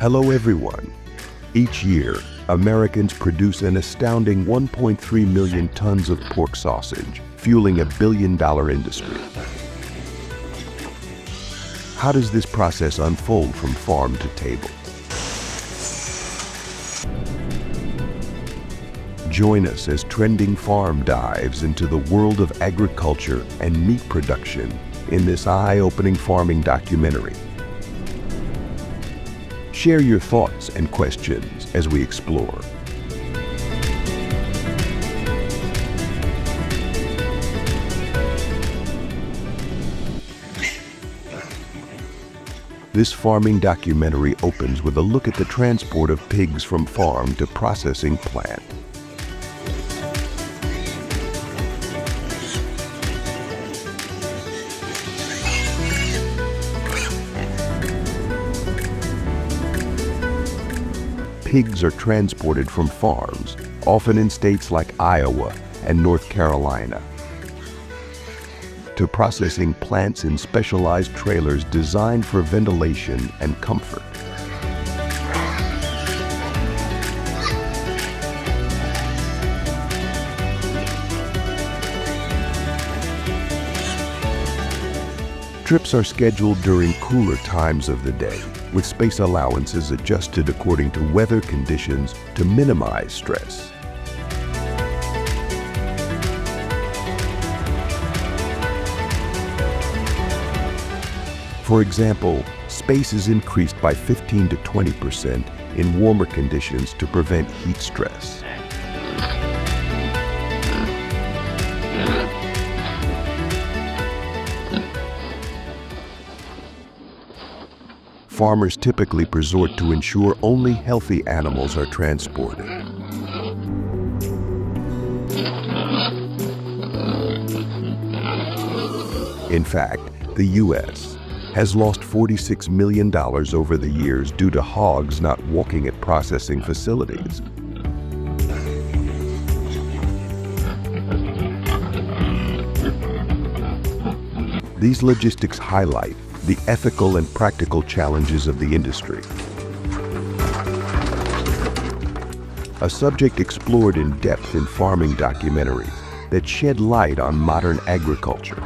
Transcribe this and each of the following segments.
Hello everyone. Each year, Americans produce an astounding 1.3 million tons of pork sausage, fueling a billion-dollar industry. How does this process unfold from farm to table? Join us as Trending Farm dives into the world of agriculture and meat production in this eye-opening farming documentary. Share your thoughts and questions as we explore. This farming documentary opens with a look at the transport of pigs from farm to processing plant. Pigs are transported from farms, often in states like Iowa and North Carolina, to processing plants in specialized trailers designed for ventilation and comfort. Trips are scheduled during cooler times of the day, with space allowances adjusted according to weather conditions to minimize stress. For example, space is increased by 15 to 20% in warmer conditions to prevent heat stress. Farmers typically resort to ensure only healthy animals are transported. In fact, the U.S. has lost $46 million over the years due to hogs not walking at processing facilities. These logistics highlight the ethical and practical challenges of the industry. A subject explored in depth in farming documentaries that shed light on modern agriculture.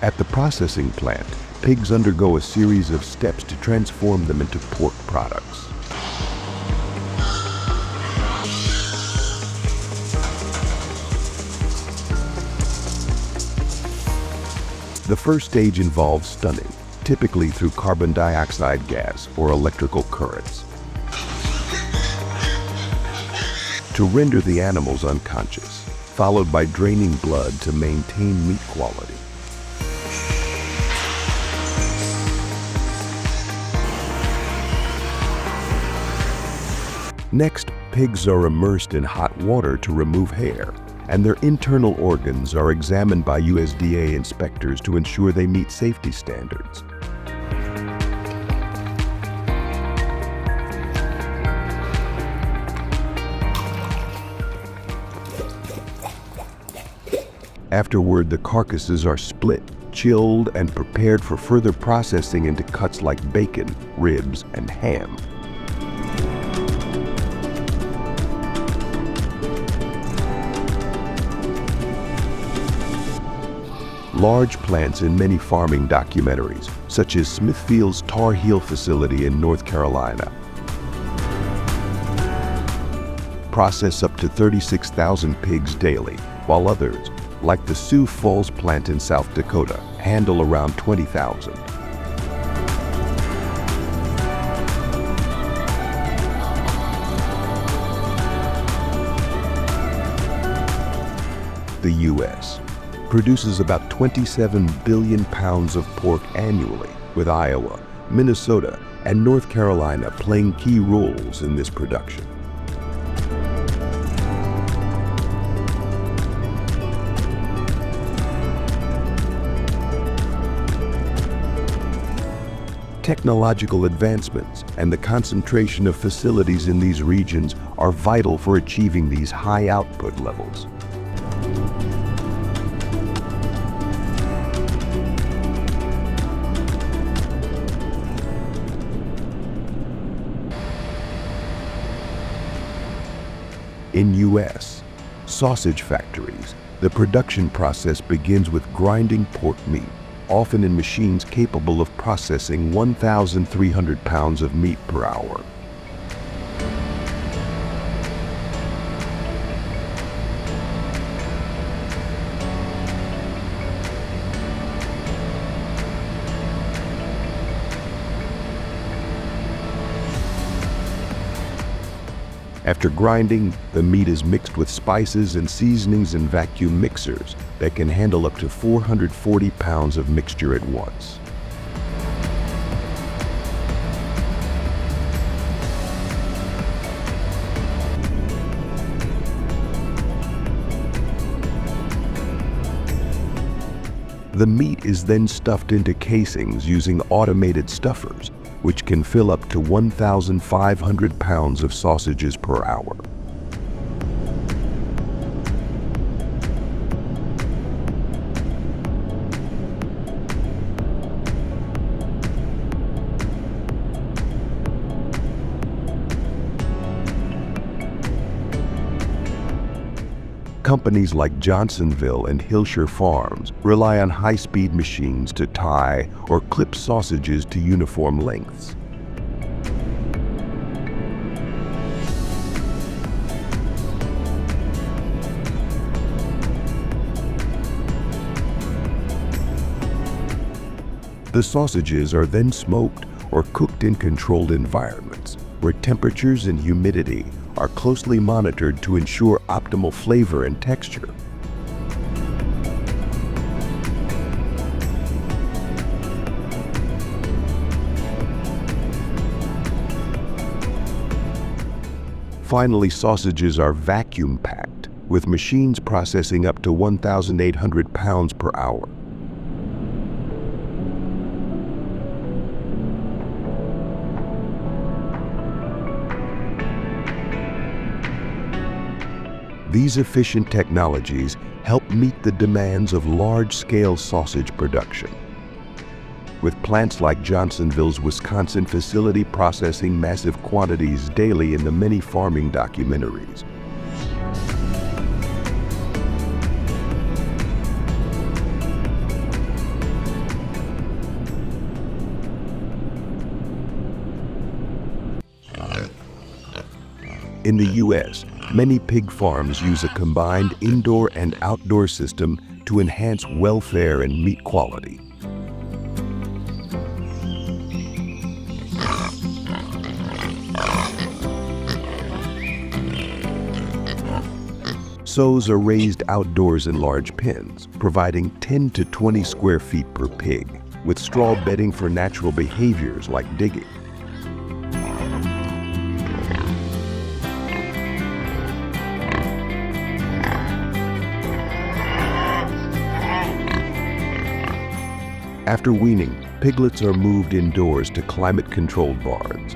At the processing plant, pigs undergo a series of steps to transform them into pork products. The first stage involves stunning, typically through carbon dioxide gas or electrical currents, to render the animals unconscious, followed by draining blood to maintain meat quality. Next, pigs are immersed in hot water to remove hair, and their internal organs are examined by USDA inspectors to ensure they meet safety standards. Afterward, the carcasses are split, chilled, and prepared for further processing into cuts like bacon, ribs, and ham. Large plants in many farming documentaries, such as Smithfield's Tar Heel facility in North Carolina, process up to 36,000 pigs daily, while others, like the Sioux Falls plant in South Dakota, handle around 20,000. The U.S. produces about 27 billion pounds of pork annually, with Iowa, Minnesota, and North Carolina playing key roles in this production. Technological advancements and the concentration of facilities in these regions are vital for achieving these high output levels. In U.S. sausage factories, the production process begins with grinding pork meat, often in machines capable of processing 1,300 pounds of meat per hour. After grinding, the meat is mixed with spices and seasonings in vacuum mixers that can handle up to 440 pounds of mixture at once. The meat is then stuffed into casings using automated stuffers, which can fill up to 1,500 pounds of sausages per hour. Companies like Johnsonville and Hillshire Farms rely on high-speed machines to tie or clip sausages to uniform lengths. The sausages are then smoked or cooked in controlled environments, where temperatures and humidity are closely monitored to ensure optimal flavor and texture. Finally, sausages are vacuum packed, with machines processing up to 1,800 pounds per hour. These efficient technologies help meet the demands of large-scale sausage production, with plants like Johnsonville's Wisconsin facility processing massive quantities daily in the many farming documentaries. In the U.S., many pig farms use a combined indoor and outdoor system to enhance welfare and meat quality. Sows are raised outdoors in large pens, providing 10 to 20 square feet per pig, with straw bedding for natural behaviors like digging. After weaning, piglets are moved indoors to climate-controlled barns,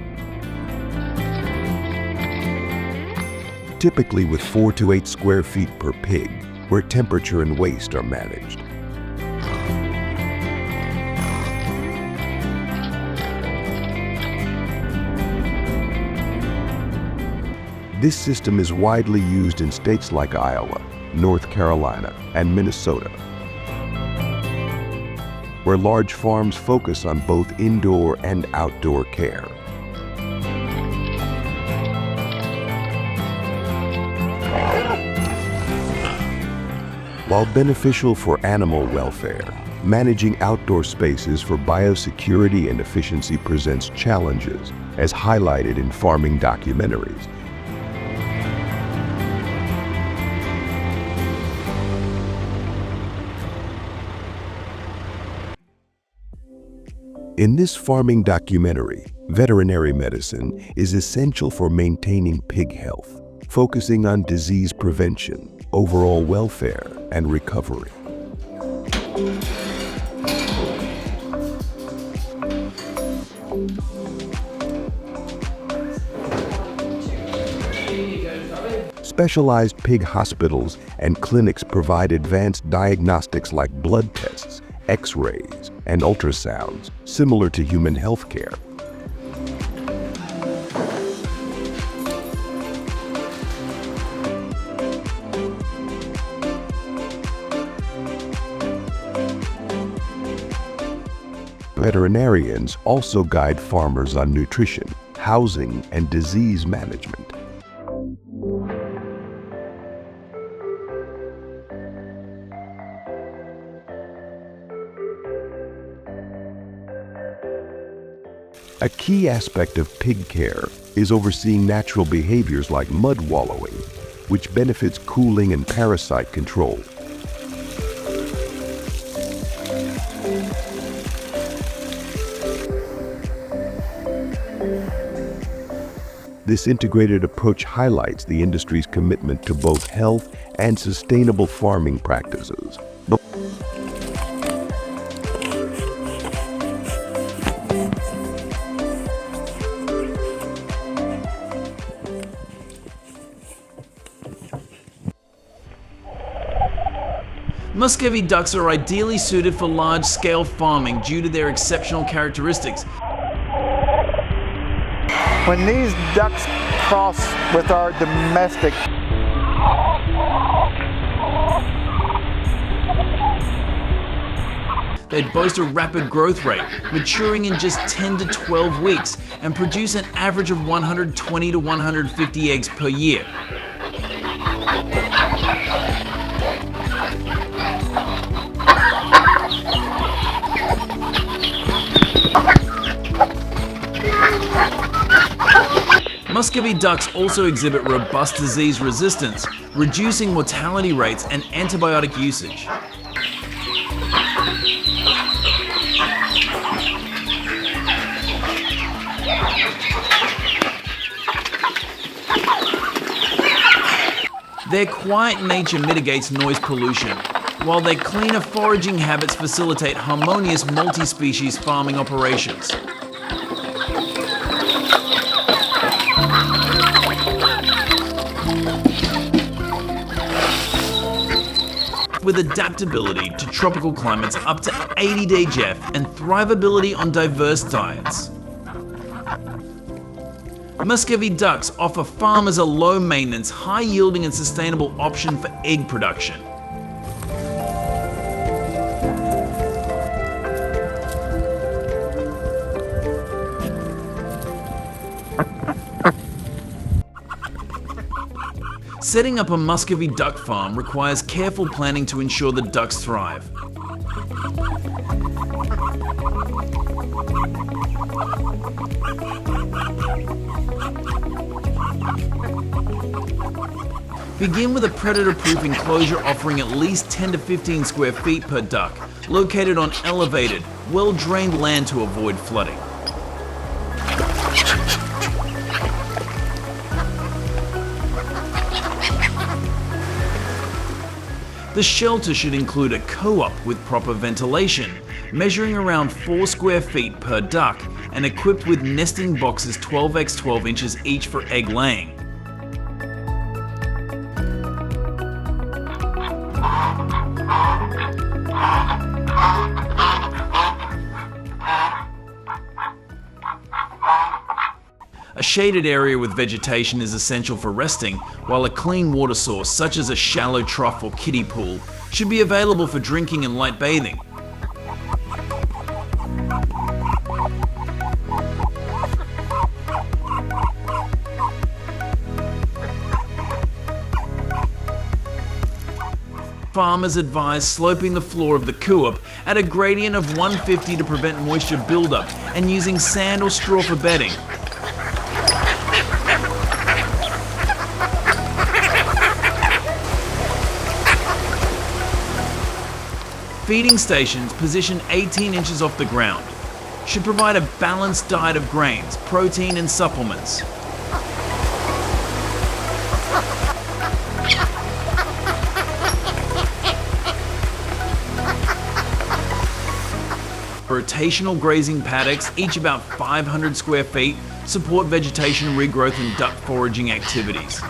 typically with 4 to 8 square feet per pig, where temperature and waste are managed. This system is widely used in states like Iowa, North Carolina, and Minnesota, where large farms focus on both indoor and outdoor care. While beneficial for animal welfare, managing outdoor spaces for biosecurity and efficiency presents challenges, as highlighted in farming documentaries. In this farming documentary, veterinary medicine is essential for maintaining pig health, focusing on disease prevention, overall welfare, and recovery. Specialized pig hospitals and clinics provide advanced diagnostics like blood tests, X-rays, and ultrasounds, similar to human healthcare. Veterinarians also guide farmers on nutrition, housing, and disease management. A key aspect of pig care is overseeing natural behaviors like mud wallowing, which benefits cooling and parasite control. This integrated approach highlights the industry's commitment to both health and sustainable farming practices. Muscovy ducks are ideally suited for large-scale farming due to their exceptional characteristics. When these ducks cross with our domestic, They'd boast a rapid growth rate, maturing in just 10 to 12 weeks, and produce an average of 120 to 150 eggs per year. Muscovy ducks also exhibit robust disease resistance, reducing mortality rates and antibiotic usage. Their quiet nature mitigates noise pollution, while their cleaner foraging habits facilitate harmonious multi-species farming operations. With adaptability to tropical climates up to 80-day Jeff and thrivability on diverse diets. Muscovy ducks offer farmers a low-maintenance, high-yielding and sustainable option for egg production. Setting up a Muscovy duck farm requires careful planning to ensure the ducks thrive. Begin with a predator-proof enclosure offering at least 10 to 15 square feet per duck, located on elevated, well-drained land to avoid flooding. The shelter should include a co-op with proper ventilation, measuring around 4 square feet per duck and equipped with nesting boxes 12 x 12 inches each for egg laying. A shaded area with vegetation is essential for resting, while a clean water source, such as a shallow trough or kiddie pool, should be available for drinking and light bathing. Farmers advise sloping the floor of the coop at a gradient of 150 to prevent moisture buildup and using sand or straw for bedding. Feeding stations positioned 18 inches off the ground should provide a balanced diet of grains, protein and supplements. Rotational grazing paddocks, each about 500 square feet, support vegetation regrowth and duck foraging activities.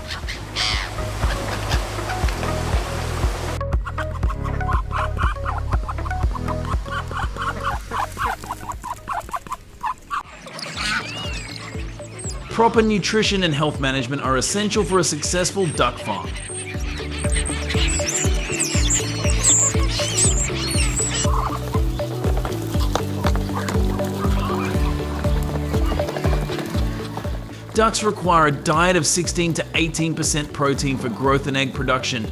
Proper nutrition and health management are essential for a successful duck farm. Ducks require a diet of 16 to 18% protein for growth and egg production,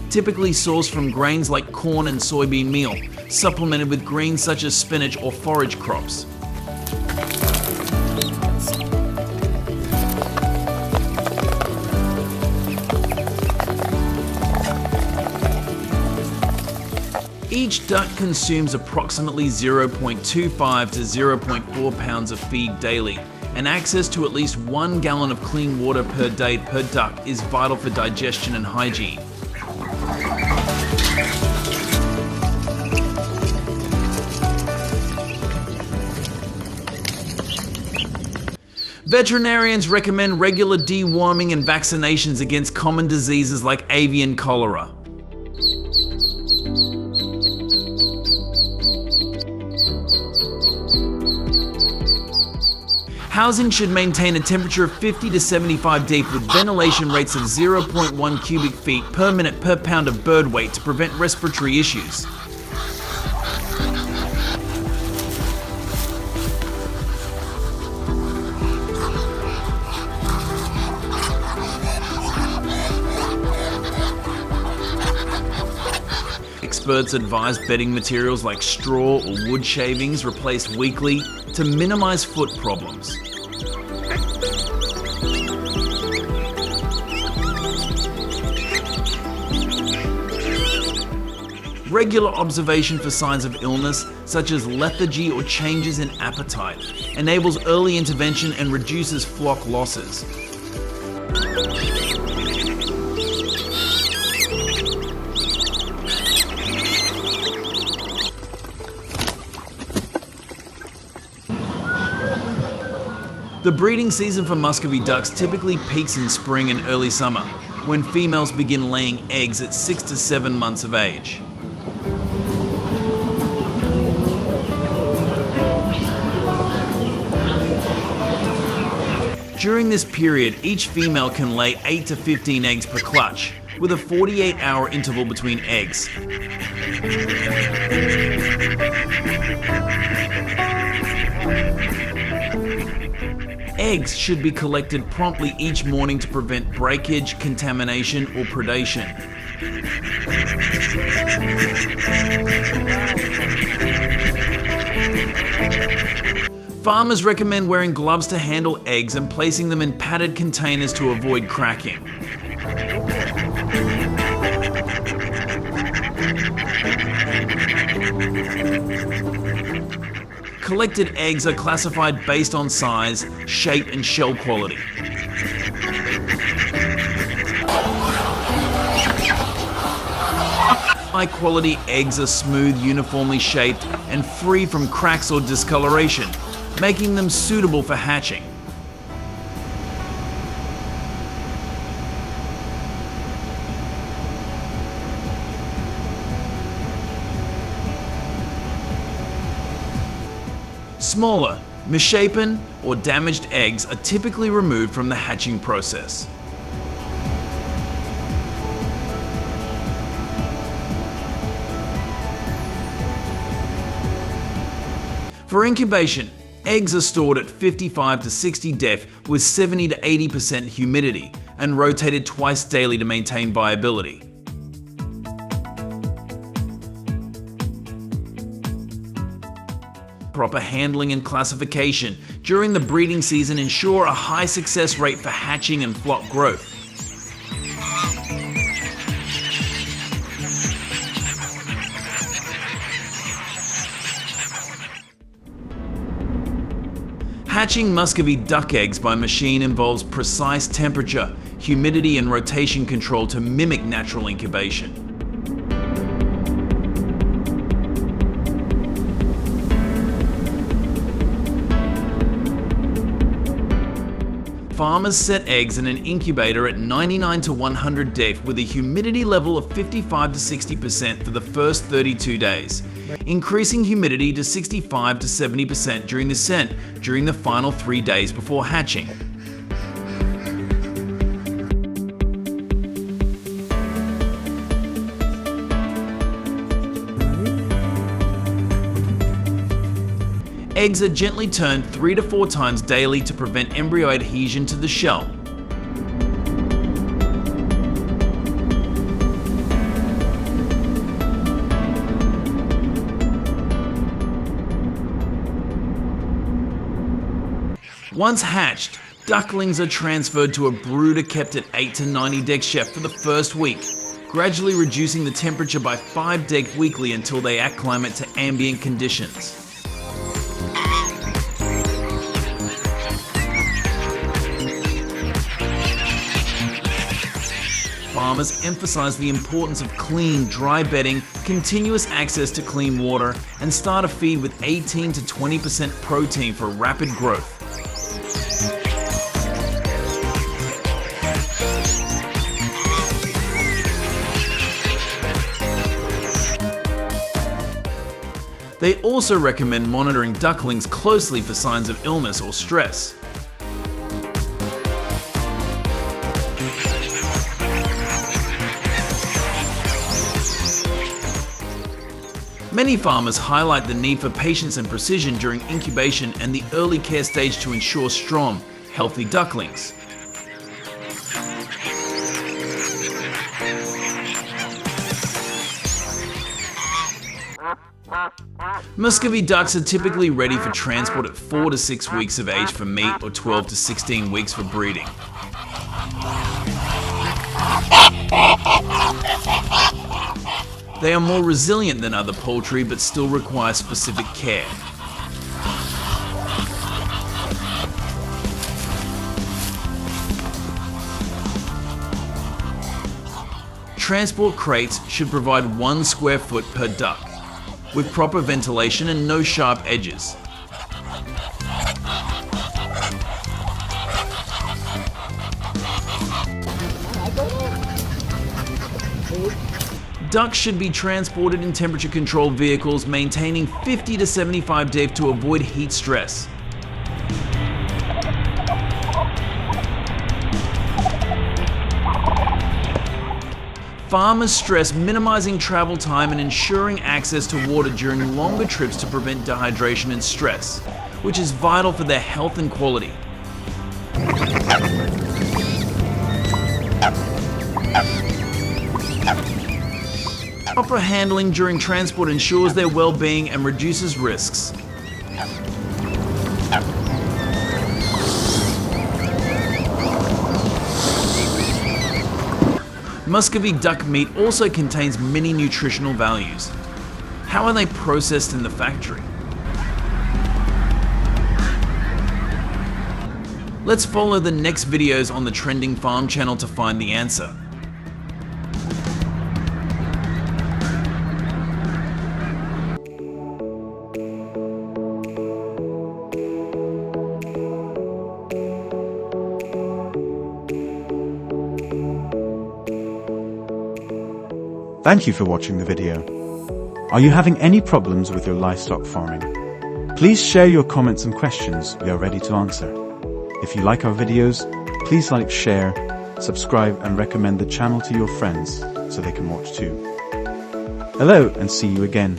typically sourced from grains like corn and soybean meal, supplemented with greens such as spinach or forage crops. Each duck consumes approximately 0.25 to 0.4 pounds of feed daily, and access to at least 1 gallon of clean water per day per duck is vital for digestion and hygiene. Veterinarians recommend regular deworming and vaccinations against common diseases like avian cholera. Housing should maintain a temperature of 50 to 75 deep with ventilation rates of 0.1 cubic feet per minute per pound of bird weight to prevent respiratory issues. Experts advise bedding materials like straw or wood shavings replaced weekly to minimize foot problems. Regular observation for signs of illness, such as lethargy or changes in appetite, enables early intervention and reduces flock losses. The breeding season for muscovy ducks typically peaks in spring and early summer, when females begin laying eggs at 6 to 7 months of age. During this period, each female can lay 8 to 15 eggs per clutch, with a 48-hour interval between eggs. Eggs should be collected promptly each morning to prevent breakage, contamination, or predation. Farmers recommend wearing gloves to handle eggs and placing them in padded containers to avoid cracking. Collected eggs are classified based on size, shape, and shell quality. High-quality eggs are smooth, uniformly shaped, and free from cracks or discoloration, making them suitable for hatching. Smaller, misshapen, or damaged eggs are typically removed from the hatching process. For incubation, eggs are stored at 55 to 60 depth with 70 to 80% humidity and rotated twice daily to maintain viability. Proper handling and classification during the breeding season ensure a high success rate for hatching and flock growth. Hatching muscovy duck eggs by machine involves precise temperature, humidity, and rotation control to mimic natural incubation. farmers set eggs in an incubator at 99 to 100 degrees with a humidity level of 55 to 60% for the first 32 days, increasing humidity to 65 to 70% during the final 3 days before hatching. Eggs are gently turned 3 to 4 times daily to prevent embryo adhesion to the shell. Once hatched, ducklings are transferred to a brooder kept at 8 to 90 degrees for the first week, gradually reducing the temperature by 5 degrees weekly until they acclimate to ambient conditions. Farmers emphasize the importance of clean, dry bedding, continuous access to clean water, and start a feed with 18 to 20% protein for rapid growth. They also recommend monitoring ducklings closely for signs of illness or stress. Many farmers highlight the need for patience and precision during incubation and the early care stage to ensure strong, healthy ducklings. Muscovy ducks are typically ready for transport at 4 to 6 weeks of age for meat or 12 to 16 weeks for breeding. They are more resilient than other poultry but still require specific care. Transport crates should provide 1 square foot per duck, with proper ventilation and no sharp edges. Ducks should be transported in temperature-controlled vehicles, maintaining 50 to 75 degrees to avoid heat stress. Farmers stress minimizing travel time and ensuring access to water during longer trips to prevent dehydration and stress, which is vital for their health and quality. Proper handling during transport ensures their well-being and reduces risks. Muscovy duck meat also contains many nutritional values. How are they processed in the factory? Let's follow the next videos on the Trending Farm channel to find the answer. Thank you for watching the video. Are you having any problems with your livestock farming? Please share your comments and questions, we are ready to answer. If you like our videos, please like, share, subscribe and recommend the channel to your friends so they can watch too. Hello and see you again.